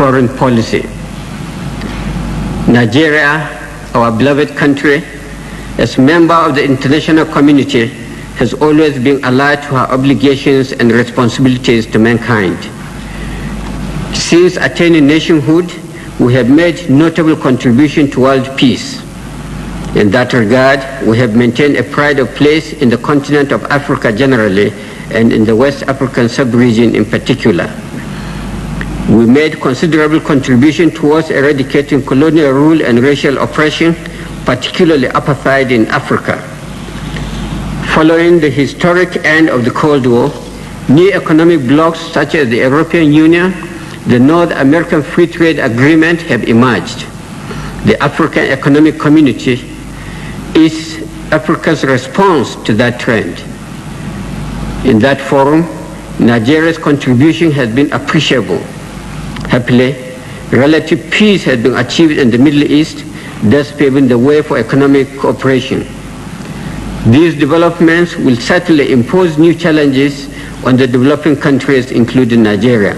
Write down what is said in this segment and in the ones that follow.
foreign policy. Nigeria, our beloved country, as a member of the international community, has always been alert to her obligations and responsibilities to mankind. Since attaining nationhood, we have made notable contribution to world peace. In that regard, we have maintained a pride of place in the continent of Africa generally and in the West African sub-region in particular. We made considerable contribution towards eradicating colonial rule and racial oppression, particularly apartheid in Africa. Following the historic end of the Cold War, new economic blocs such as the European Union, the North American Free Trade Agreement have emerged. The African Economic Community is Africa's response to that trend. In that forum, Nigeria's contribution has been appreciable. Happily, relative peace has been achieved in the Middle East, thus paving the way for economic cooperation. These developments will certainly impose new challenges on the developing countries, including Nigeria.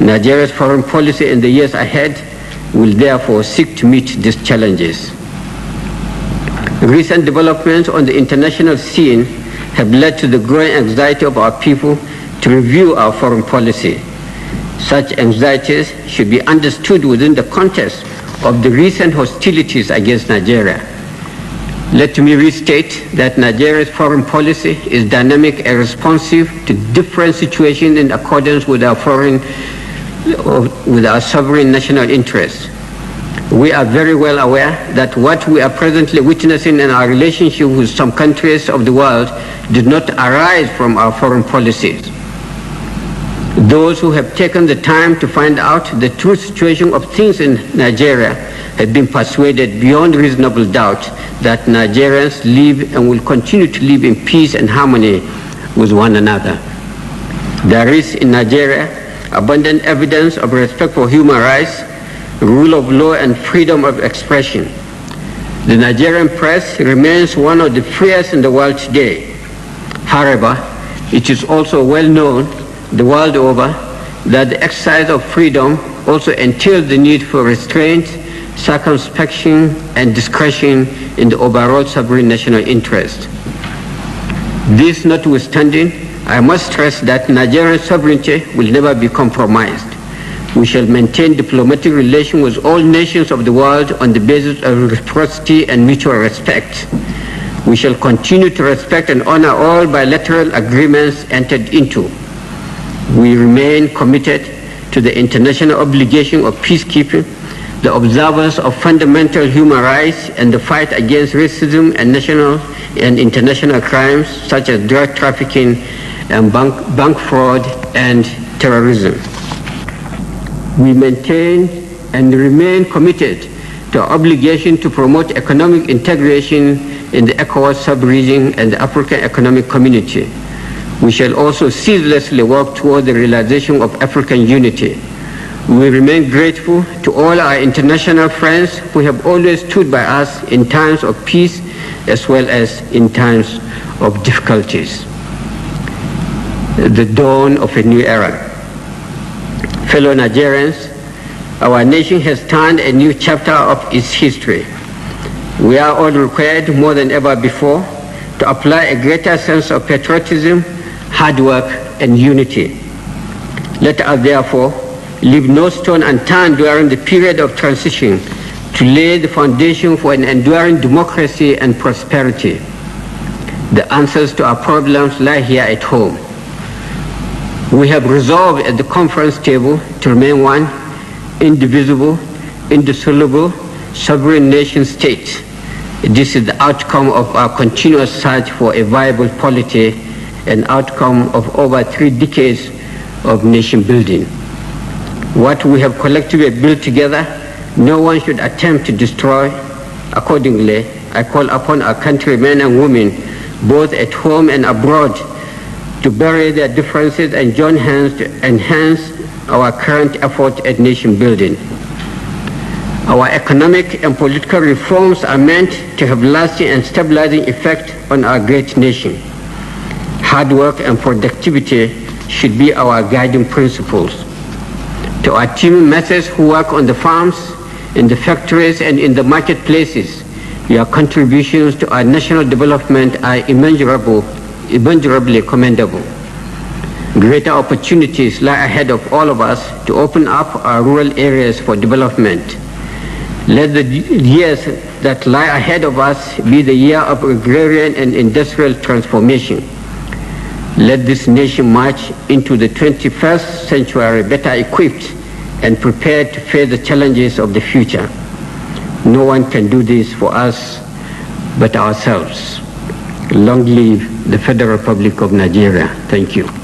Nigeria's foreign policy in the years ahead will therefore seek to meet these challenges. Recent developments on the international scene have led to the growing anxiety of our people to review our foreign policy. Such anxieties should be understood within the context of the recent hostilities against Nigeria. Let me restate that Nigeria's foreign policy is dynamic and responsive to different situations in accordance with our sovereign national interests. We are very well aware that what we are presently witnessing in our relationship with some countries of the world did not arise from our foreign policies. Those who have taken the time to find out the true situation of things in Nigeria have been persuaded beyond reasonable doubt that Nigerians live and will continue to live in peace and harmony with one another. There is in Nigeria abundant evidence of respect for human rights, rule of law, and freedom of expression. The Nigerian press remains one of the freest in the world today. However, it is also well known the world over that the exercise of freedom also entails the need for restraint, circumspection, and discretion in the overall sovereign national interest. This notwithstanding, I must stress that Nigerian sovereignty will never be compromised. We shall maintain diplomatic relations with all nations of the world on the basis of reciprocity and mutual respect. We shall continue to respect and honor all bilateral agreements entered into. We remain committed to the international obligation of peacekeeping, the observance of fundamental human rights, and the fight against racism and national and international crimes such as drug trafficking and bank fraud and terrorism. We maintain and remain committed to our obligation to promote economic integration in the ECOWAS sub-region and the African Economic Community. We shall also ceaselessly work toward the realization of African unity. We remain grateful to all our international friends who have always stood by us in times of peace as well as in times of difficulties. The dawn of a new era. Fellow Nigerians, our nation has turned a new chapter of its history. We are all required more than ever before to apply a greater sense of patriotism, hard work, and unity. Let us therefore leave no stone unturned during the period of transition to lay the foundation for an enduring democracy and prosperity. The answers to our problems lie here at home. We have resolved at the conference table to remain one indivisible, indissoluble, sovereign nation state. This is the outcome of our continuous search for a viable polity, an outcome of over 3 decades of nation building. What we have collectively built together, no one should attempt to destroy. Accordingly, I call upon our countrymen and women, both at home and abroad, to bury their differences and join hands to enhance our current effort at nation building. Our economic and political reforms are meant to have lasting and stabilizing effect on our great nation. Hard work and productivity should be our guiding principles. To To our team members who work on the farms, in the factories, and in the marketplaces, your contributions to our national development are immeasurably commendable. Greater opportunities lie ahead of all of us to open up our rural areas for development. Let the years that lie ahead of us be the year of agrarian and industrial transformation. Let this nation march into the 21st century better equipped and prepared to face the challenges of the future. No one can do this for us but ourselves. Long live the Federal Republic of Nigeria. Thank you.